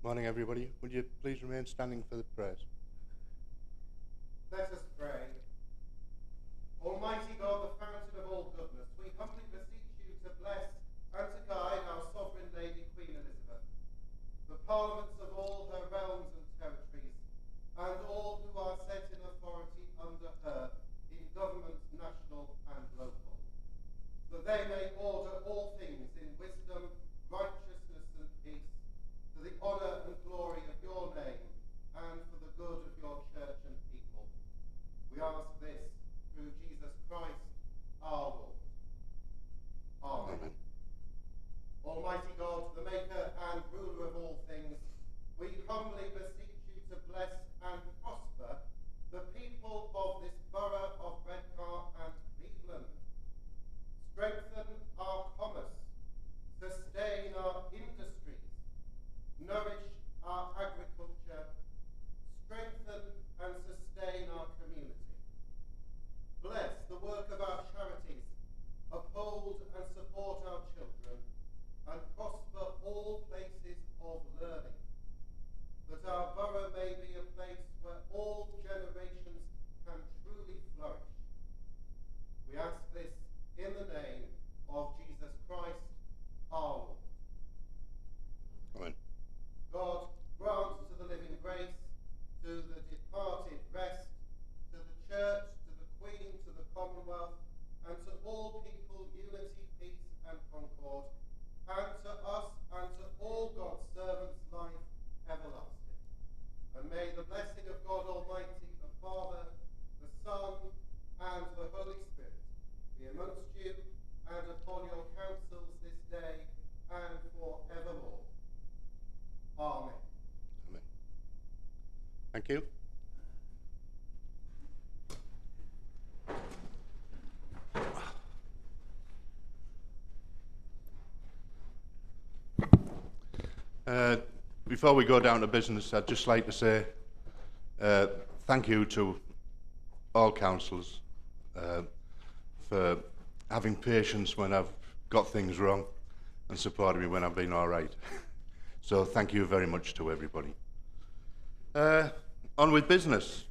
Morning, everybody. Would you please remain standing for the prayers? Let us pray. Almighty God, the fountain of all goodness, we humbly beseech you to bless and to guide our sovereign lady, Queen Elizabeth, the parliaments of all her realms and territories, and all who are set in authority under her in government national and local, that they may order all things in wisdom, righteousness and peace, to the honour and glory of your name, and for the good of your church and people. We ask this through Jesus Christ, our Lord. Amen. Almighty God, the maker and ruler of all things, we humbly beseech you to bless and prosper the people of this borough of Redcar and Cleveland. Strengthen our commerce, sustain our industries, nourish our agriculture, strengthen and sustain our community. Bless the work of our charities, uphold and support our children, and prosper all places of learning, that our borough may be a place where all generations can truly flourish. We ask this in the name of Jesus Christ, our Lord. Amen. God, grant to the living grace, to the departed rest, to the church, to the Queen, to the Commonwealth, and to all people unity, peace and concord, and to us and to all God's servants life everlasting. And may the blessing of God Almighty, the Father, the Son, and the Holy Spirit be amongst you and upon your councils this day and forevermore. Amen. Amen. Thank you. Before we go down to business, I'd just like to say thank you to all councillors for having patience when I've got things wrong and supporting me when I've been all right. So thank you very much to everybody. On with business.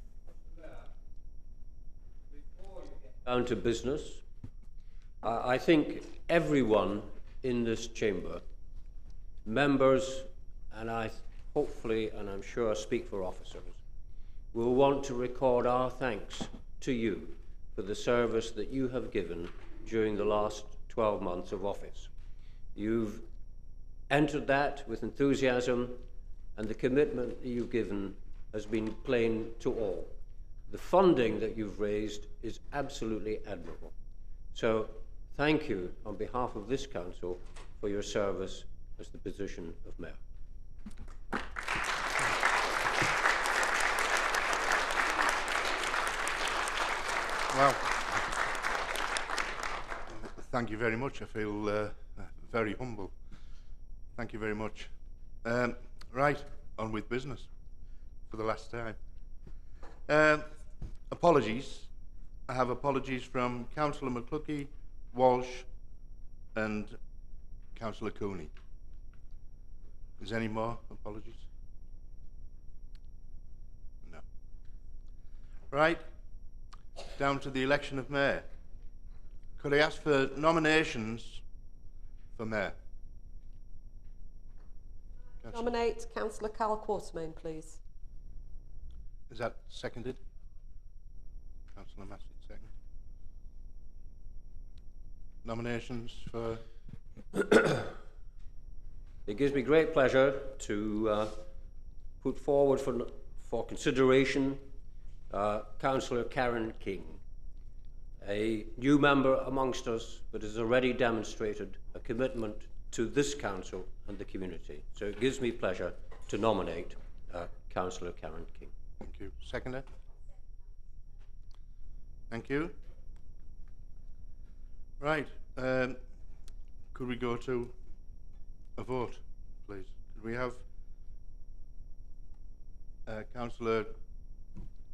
Before you get down to business, I think everyone in this chamber, members, and I hopefully, and I'm sure I speak for officers, will want to record our thanks to you for the service that you have given during the last 12 months of office. You've entered that with enthusiasm, and the commitment that you've given has been plain to all. The funding that you've raised is absolutely admirable. So thank you on behalf of this council for your service as the position of mayor. Well, thank you very much. I feel very humble. Thank you very much. Right, on with business for the last time. Apologies. I have apologies from Councillor McCluskey, Walsh and Councillor Cooney. Is there any more apologies? No. Right, down to the election of mayor. Could I ask for nominations for mayor? Nominate Councillor Carl Quartermain, please. Is that seconded? Councillor Massey, second. Nominations for... It gives me great pleasure to put forward for consideration Councillor Karen King, a new member amongst us, but has already demonstrated a commitment to this council and the community. So it gives me pleasure to nominate Councillor Karen King. Thank you. Seconder? Thank you. Right. Could we go to a vote, please? Could we have Councillor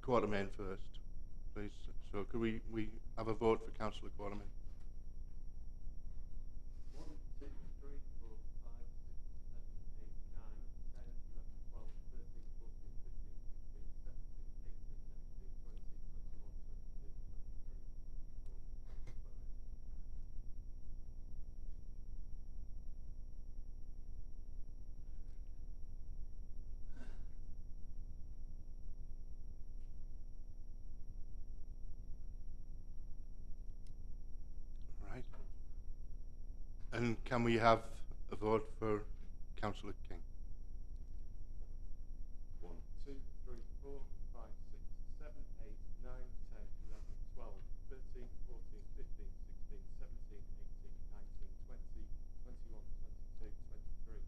Quartermain first, please? So could we have a vote for Councillor Quartermain? 1, 2, 3, 4, 5, 6, 7, 8, 9, 10, 11, And can we have a vote for Councillor King? 1, 2, 3, 4, 5, 6, 7, 8, 9, 10, 11, 12, 13, 14, 15, 16, 17, 18, 19, 20, 21, 22, 23,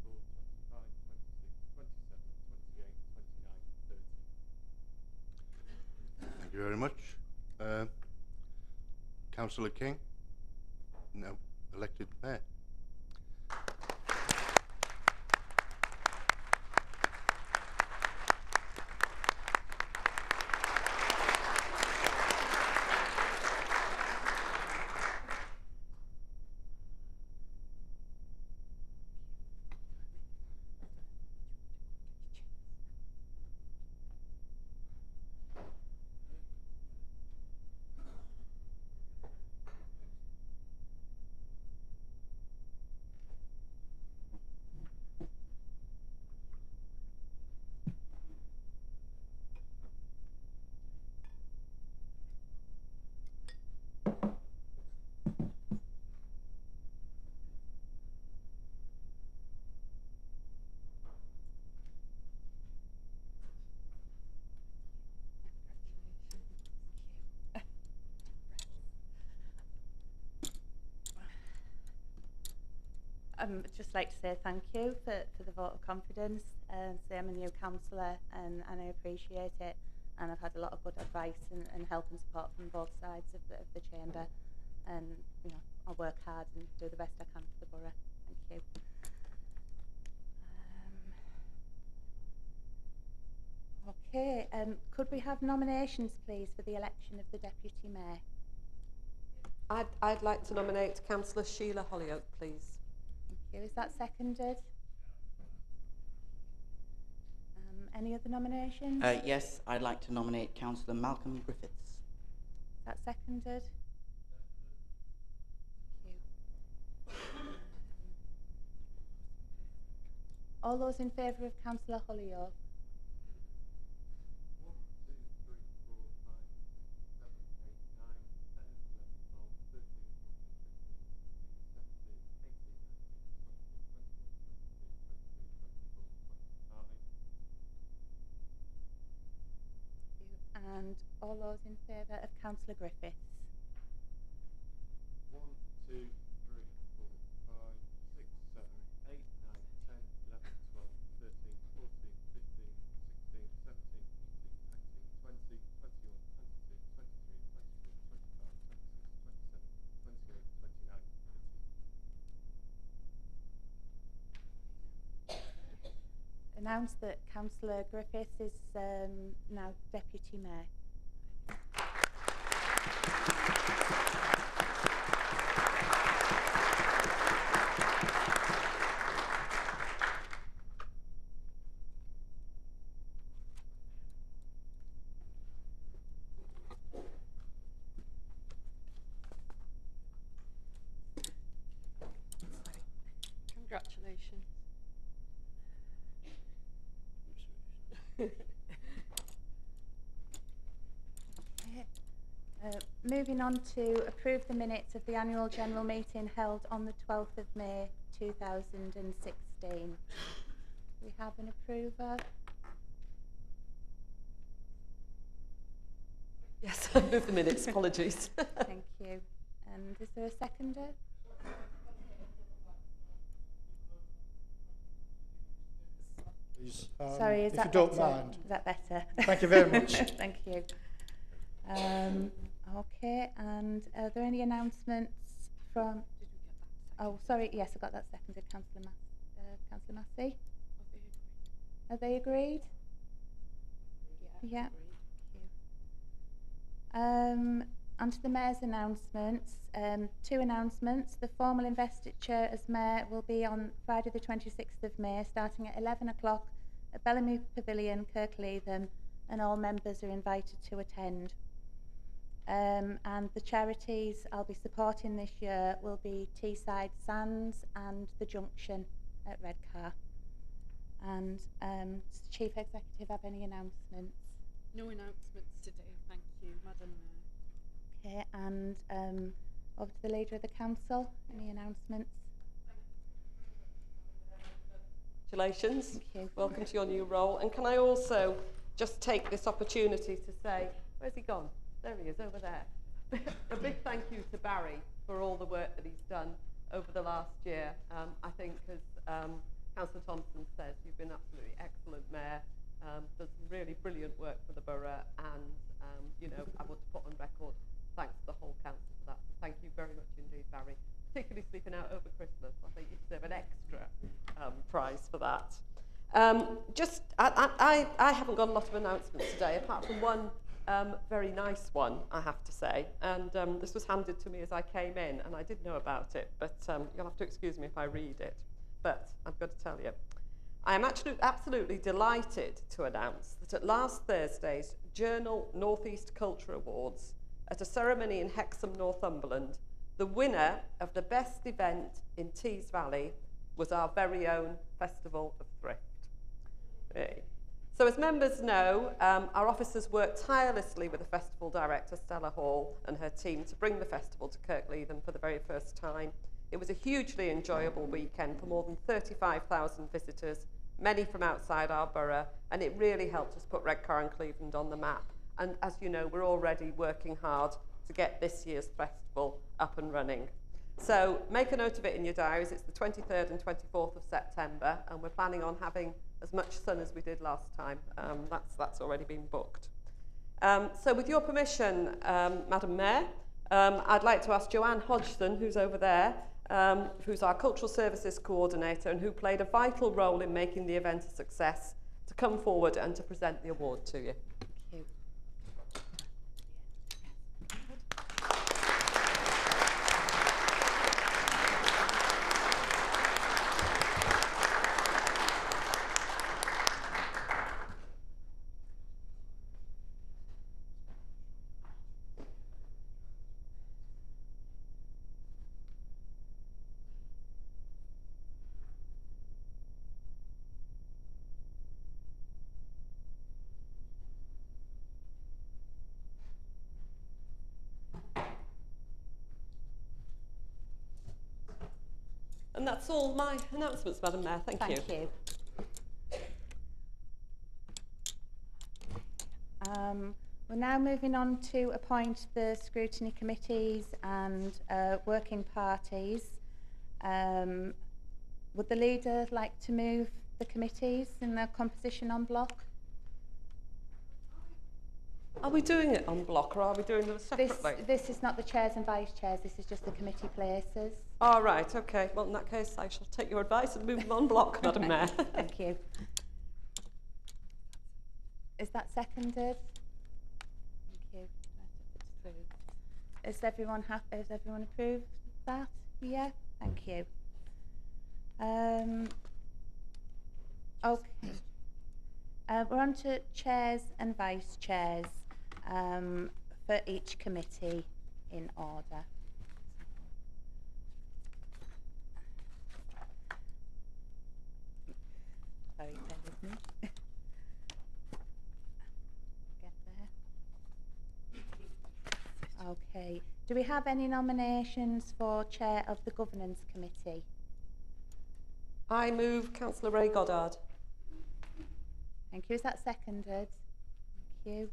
24, 25, 26, 27, 28, 29, 30. Thank you very much. Councillor King, now elected mayor. I'd just like to say thank you for the vote of confidence. Say I'm a new councillor and I appreciate it, and I've had a lot of good advice and help and support from both sides of the chamber, and you know, I'll work hard and do the best I can for the borough. Thank you. Okay, could we have nominations please for the election of the Deputy Mayor? I'd like to nominate Councillor Sheila Hollyoak, please. Thank you. Is that seconded? Any other nominations? Yes, I'd like to nominate Councillor Malcolm Griffiths. Is that seconded? Thank you. All those in favour of Councillor Hollyoak? 1, 2, 3, 4, 5, 6, 7, 8, 9, 10, 11, 12, 13, 14, 15, 16, 17, 18, 19, 20, 21, 22, 23, 24, 25. And all those in favour of Councillor Griffiths? 1, 2, 3, 4, 5, 6, 7, 8, 9, 10, 11, 12, 13, 14, 15, 16, 17, 18, 19, 20, 21, 22, 23, 24, 25, 26, 27, 28, 29, 30. Announce that Councillor Griffiths is now Deputy Mayor. Congratulations. Moving on to approve the minutes of the annual general meeting held on the 12th of May 2016. We have an approver. Yes, I move the minutes. Apologies. Thank you. And is there a seconder? Please, Sorry, is if that you don't better? mind. Is that better? Thank you very much. Thank you. Okay, and are there any announcements from... Oh, sorry, yes, I got that seconded. Councillor Massey? Are they agreed? Yeah. Thank you. On to the Mayor's announcements. 2 announcements. The formal investiture as Mayor will be on Friday the 26th of May, starting at 11 o'clock at Bellamy Pavilion, Kirkleatham, and all members are invited to attend. And the charities I'll be supporting this year will be Teesside Sands and The Junction at Redcar. And does the Chief Executive have any announcements? No announcements today, thank you, Madam Mayor. Okay, and Over to the Leader of the Council. Any announcements? Congratulations. Thank you. Welcome to your new role. And can I also just take this opportunity to say, where's he gone? There he is, over there. A big thank you to Barry for all the work that he's done over the last year. I think, as Councillor Thompson says, you've been absolutely excellent mayor. Does some really brilliant work for the borough, and you know, I want to put on record thanks to the whole council for that. Thank you very much indeed, Barry. Particularly sleeping out over Christmas. I think you deserve an extra prize for that. I haven't got a lot of announcements today, apart from one very nice one, I have to say. And this was handed to me as I came in, and I did know about it, but you'll have to excuse me if I read it. But I've got to tell you, I am absolutely delighted to announce that at last Thursday's Journal North East Culture Awards, at a ceremony in Hexham, Northumberland, the winner of the best event in Tees Valley was our very own Festival of Thrift. Hey. So as members know, our officers worked tirelessly with the festival director, Stella Hall, and her team to bring the festival to Kirkleatham for the very first time. It was a hugely enjoyable weekend for more than 35,000 visitors, many from outside our borough, and it really helped us put Redcar and Cleveland on the map. And as you know, we're already working hard to get this year's festival up and running. So make a note of it in your diaries. It's the 23rd and 24th of September, and we're planning on having as much sun as we did last time. That's already been booked. So with your permission, Madam Mayor, I'd like to ask Joanne Hodgson, who's over there, who's our Cultural Services Coordinator and who played a vital role in making the event a success, to come forward and to present the award to you. Thank you. And that's all my announcements, Madam Mayor. Thank you. Thank you. We're now moving on to appoint the scrutiny committees and working parties. Would the leader like to move the committees in their composition en bloc? Are we doing it on block, or are we doing them separately? This is not the chairs and vice chairs, this is just the committee places. All right, okay. Well, in that case, I shall take your advice and move them on block, Madam Mayor. Thank you. Is that seconded? Thank you. Is everyone happy? Has everyone approved that? Yeah. Thank you. Okay. We're on to chairs and vice chairs for each committee in order. Sorry, bear with me. Get there. Okay. Do we have any nominations for chair of the governance committee? I move Councillor Ray Goddard. Thank you. Is that seconded? Thank you.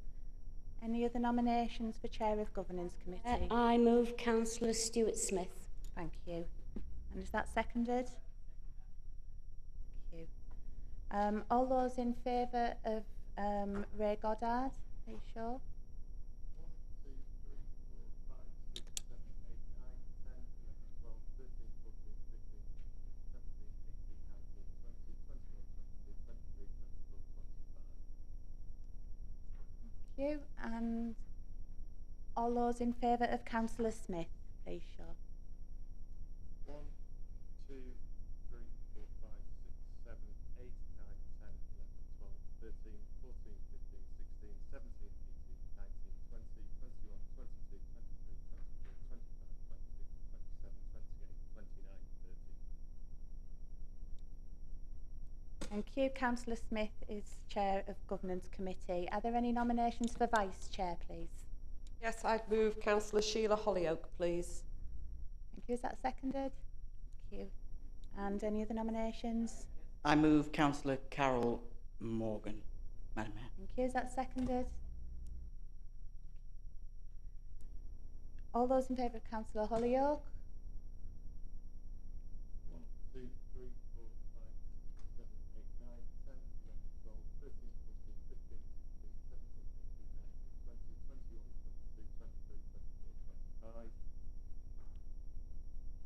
Any other nominations for chair of governance committee? I move Councillor Stuart Smith. Thank you. And is that seconded? Thank you. All those in favour of Ray Goddard, are you sure? 1, 2, 3, 4, 5, 6, 7, 8, 9, 10, 11, 12, 13, 14, 15, 16, 17, 18, 19, 20, 21, 22, 23, 24, 25. Thank you. And all those in favour of Councillor Smith, please show. 1, 2, 3, 4, 5, 6, 7, 8, 9, 10, 11, 12, 13, 14, 15, 16, 17, 18, 19, 20, 21, 22, 23, 24, 25, 26, 27, 28, 29, 30. Thank you. Councillor Smith is chair of Governance Committee. Are there any nominations for vice chair, please? Yes, I'd move Councillor Sheila Hollyoak, please. Thank you. Is that seconded? Thank you. And any other nominations? I move Councillor Carol Morgan, Madam Mayor. Thank you. Is that seconded? All those in favour of Councillor Holyoke? 1, 2, 3, 4, 5, 6, 7, 8, 9, 10, 11, 12, 13, 14, 15, 16, 17, 18, 19, 20, 21, 22, 23, 24, 25.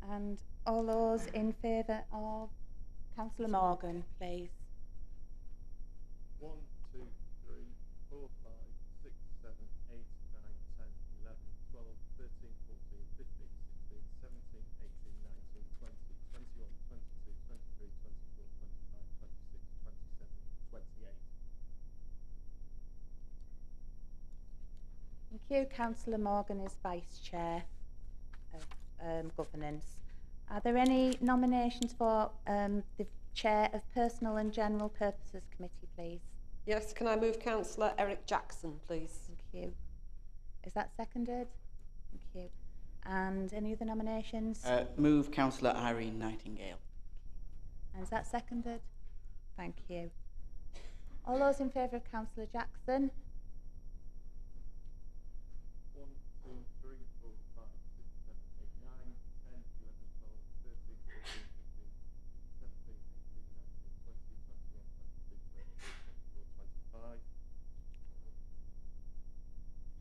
And all those in favour of Councillor Morgan, please. 1, 2, 3, 4, 5, 6, 7, 8, 9, 10, 11, 12, 13, 14, 15, 16, 17, 18, 19, 20, 21, 22, 23, 24, 25, 26, 27, 28. Thank you. Councillor Morgan is Vice Chair of Governance. Are there any nominations for the Chair of Personal and General Purposes Committee, please? Yes, can I move Councillor Eric Jackson, please? Thank you. Is that seconded? Thank you. And any other nominations? Move Councillor Irene Nightingale. And is that seconded? Thank you. All those in favour of Councillor Jackson? 1, 2, 3, 4, 5, 6, 7, 8, 9, 10, 11, 12, 13, 14, 15, 17, 18, 19, 20, 21, 22, 23, 24, 25.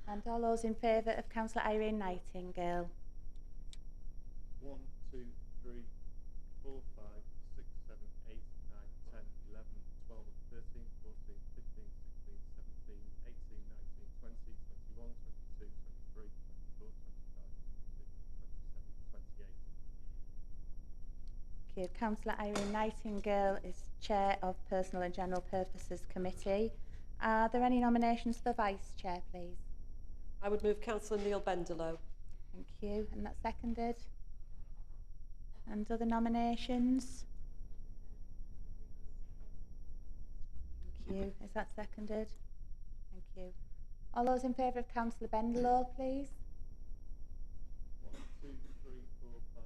And all those in favour of Councillor Irene Nightingale? 1, 2, 3, 4, 5, 6, 7, 8, 9, 10, 11, 12, 13, 14, 15, 16, 17, 18, 19, 20, 21, 22, 23, 24, 25, 26, 27, 28. Thank you. Councillor Irene Nightingale is Chair of Personal and General Purposes Committee. Are there any nominations for Vice Chair, please? I would move Councillor Neil Bendelow. Thank you. And that's seconded. And other nominations? Thank you. Is that seconded? Thank you. All those in favour of Councillor Bendelow, please? 1, 2, 3, 4, 5,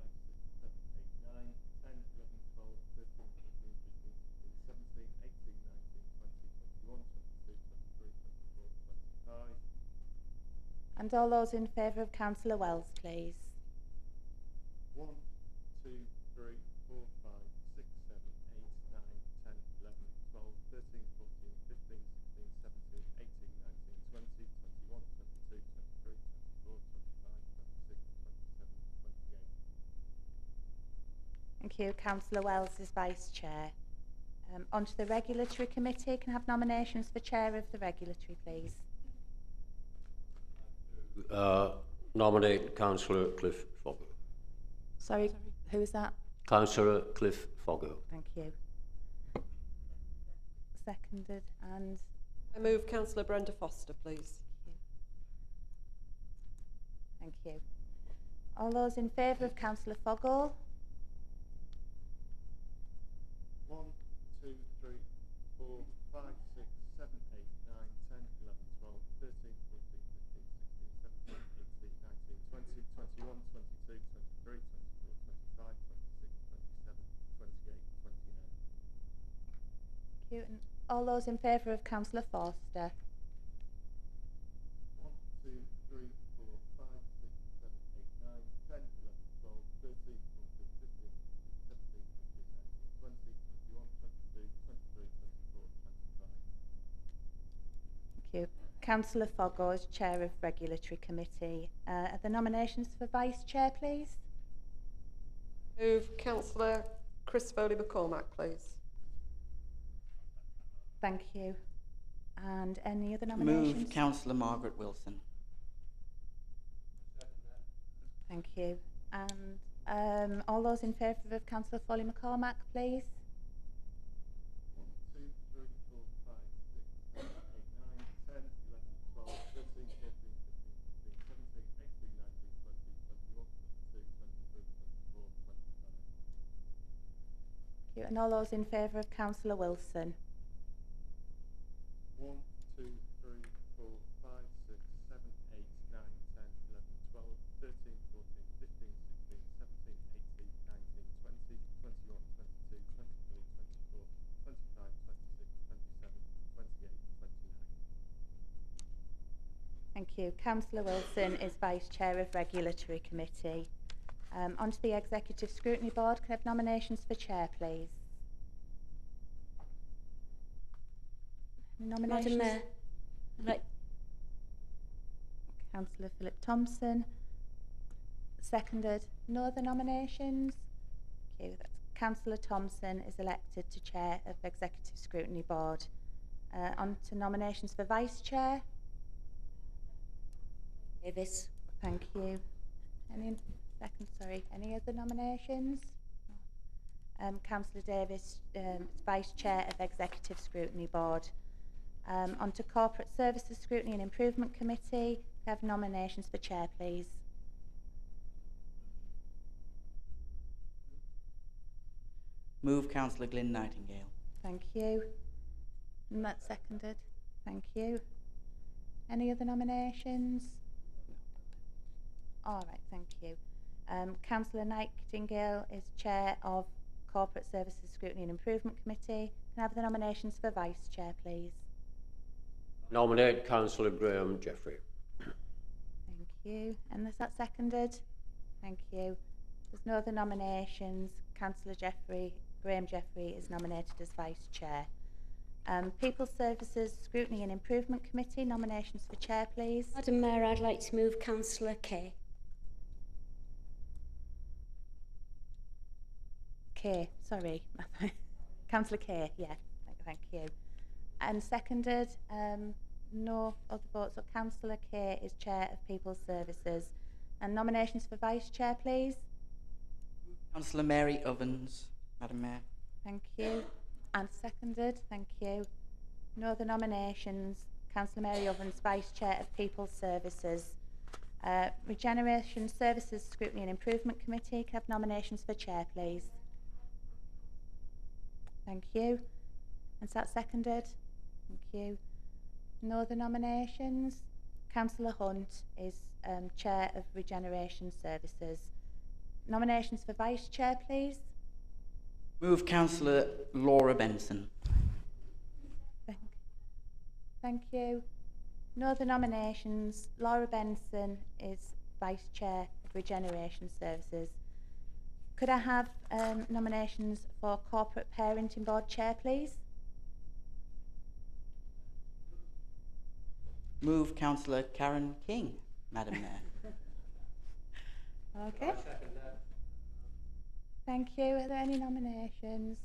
6, 7, 8, 9, 10, 11, 12, 13, 14, 15, 16, 17, 18, 19, 20, 21, 22, 23, 24, 25. And all those in favour of Councillor Wells, please? 1, 2, 3, 4, 5, 6, 7, 8, 9, 10, 11, 12, 13, 14, 15, 16, 17, 18, 19, 20, 21, 22, 23, 24, 25, 26, 27, 28. Thank you. Councillor Wells is Vice Chair. On to the Regulatory Committee. Can I have nominations for Chair of the Regulatory, please? Nominate Councillor Cliff Foggo. Sorry, who is that? Councillor Cliff Foggo. Thank you. Seconded and I move Councillor Brenda Foster, please. thank you. All those in favour of Councillor Foggo? 1, 2, 3, 4, 5, 6, 7, 8, 9, 10, 11, 12, 13, 14, 15, 16, 17, 18, 19, 20, 21, 22, 23, 24, 25, 26, 27, 28, 29. Thank you. And all those in favour of Councillor Forster? 1, 2, 3, 4, 5, 6, 7, 8, 9, 10, 11, 12, 13, 14, 15, 16, 17, 18, 19, 20, 21, 22, 23, 24, 25. Thank you. Councillor Foggo is Chair of Regulatory Committee. Are the nominations for Vice Chair, please? Move Councillor Chris Foley-McCormack, please. Thank you. And any other nominations? Move Councillor Margaret Wilson. Thank you. And all those in favour of Councillor Foley-McCormack, please? 1, 2, 3, 4, 5, 6, 7, 8, 9, 10, 11, 12, 13, 14, 15, 16, 17, 18, 19, 20, 21, 22, 23, 24, 25. Thank you. And all those in favour of Councillor Wilson? 1, 2, 3, 4, 5, 6, 7, 8, 9, 10, 11, 12, 13, 14, 15, 16, 17, Thank you. Councillor Wilson is Vice Chair of Regulatory Committee. On to the Executive Scrutiny Board. Can I have nominations for Chair, please? Nominations? Madam Mayor, I'd like Councillor Philip Thompson. Seconded. No other nominations? Thank you. That's Councillor Thompson is elected to Chair of Executive Scrutiny Board. On to nominations for Vice Chair. Davis. Thank you. Any other nominations? Councillor Davis is Vice Chair of Executive Scrutiny Board. On to Corporate Services Scrutiny and Improvement Committee. Can I have nominations for Chair, please? Move Councillor Glyn Nightingale. Thank you. And that's seconded. Thank you. Any other nominations? All right, thank you. Councillor Nightingale is Chair of Corporate Services Scrutiny and Improvement Committee. Can I have the nominations for Vice Chair, please? Nominate Councillor Graham Jeffrey. Thank you. And is that seconded? Thank you. There's no other nominations. Councillor Graham Jeffrey is nominated as Vice Chair. People Services Scrutiny and Improvement Committee, nominations for Chair, please. Madam Mayor, I'd like to move Councillor Kay. Sorry. Councillor Kay, yeah, thank you. And seconded, no other votes. So Councillor Kay is Chair of People Services. And nominations for Vice Chair, please. Councillor Mary Ovens, Madam Mayor. Thank you. And seconded, thank you. No other nominations. Councillor Mary Ovens, Vice Chair of People Services. Regeneration Services Scrutiny and Improvement Committee. Can I have nominations for Chair, please? Thank you. And is that seconded? Thank you. No other nominations. Councillor Hunt is Chair of Regeneration Services. Nominations for Vice Chair, please. Move Councillor Laura Benson. Thank you. No other nominations. Laura Benson is Vice Chair of Regeneration Services. Could I have nominations for Corporate Parenting Board Chair, please? Move Councillor Karen King, Madam Mayor. Okay. Thank you. Are there any nominations?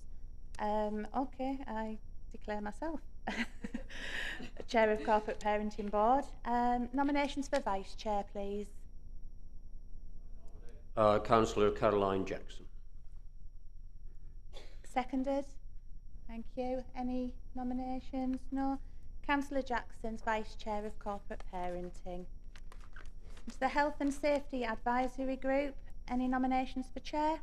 Okay, I declare myself Chair of Corporate Parenting Board. Nominations for Vice Chair, please. Councillor Caroline Jackson. Seconded. Thank you. Any nominations? No. Councillor Jackson's Vice Chair of Corporate Parenting. To the Health and Safety Advisory Group. Any nominations for Chair?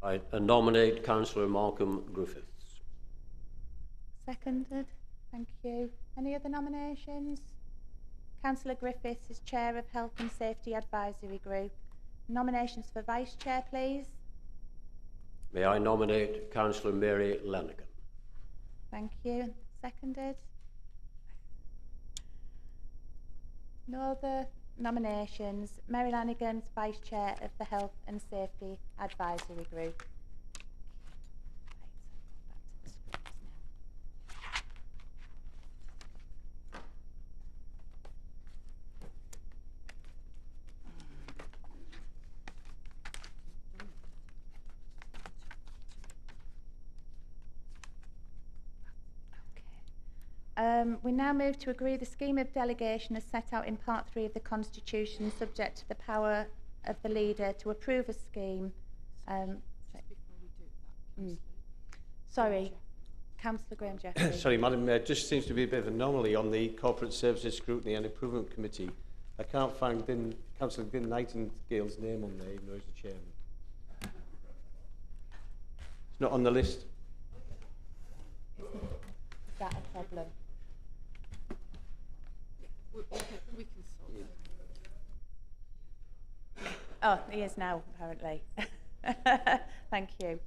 I nominate Councillor Malcolm Griffiths. Seconded. Thank you. Any other nominations? Councillor Griffiths is Chair of Health and Safety Advisory Group. Nominations for Vice Chair, please. May I nominate Councillor Mary Lanigan. Thank you. Seconded. No other nominations. Mary Lanigan's Vice Chair of the Health and Safety Advisory Group. We now move to agree the scheme of delegation as set out in Part 3 of the Constitution, subject to the power of the leader to approve a scheme. Sorry, Councillor Graham Jeffrey. Sorry, Madam Mayor, just seems to be a bit of an anomaly on the Corporate Services Scrutiny and Improvement Committee. I can't find Councillor Glyn Nightingale's name on there, even though he's the chairman. It's not on the list. Is that a problem? We can solve it. Oh, he is now, apparently. Thank you.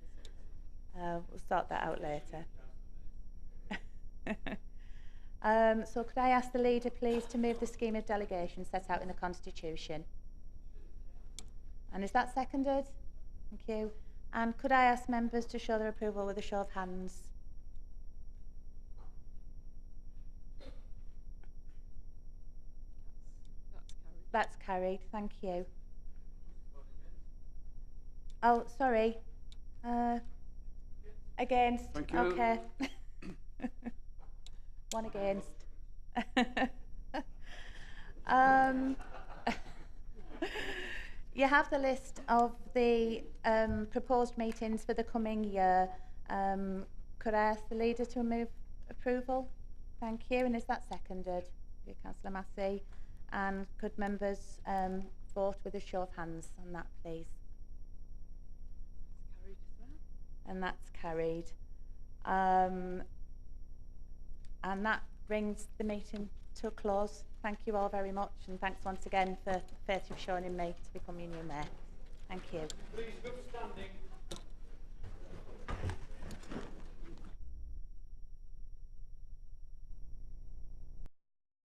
We'll sort that out later. So could I ask the leader, please, to move the scheme of delegation set out in the Constitution? And is that seconded? Thank you. And could I ask members to show their approval with a show of hands? That's carried. Thank you. Oh, sorry. Against. Thank you. Okay. One against. You have the list of the proposed meetings for the coming year. Could I ask the leader to move approval? Thank you. And is that seconded? Thank you, Councillor Massey. And could members vote with a show of hands on that, please? And that's carried. And that brings the meeting to a close. Thank you all very much, and thanks once again for the faith you've shown in me to become your new mayor. Thank you.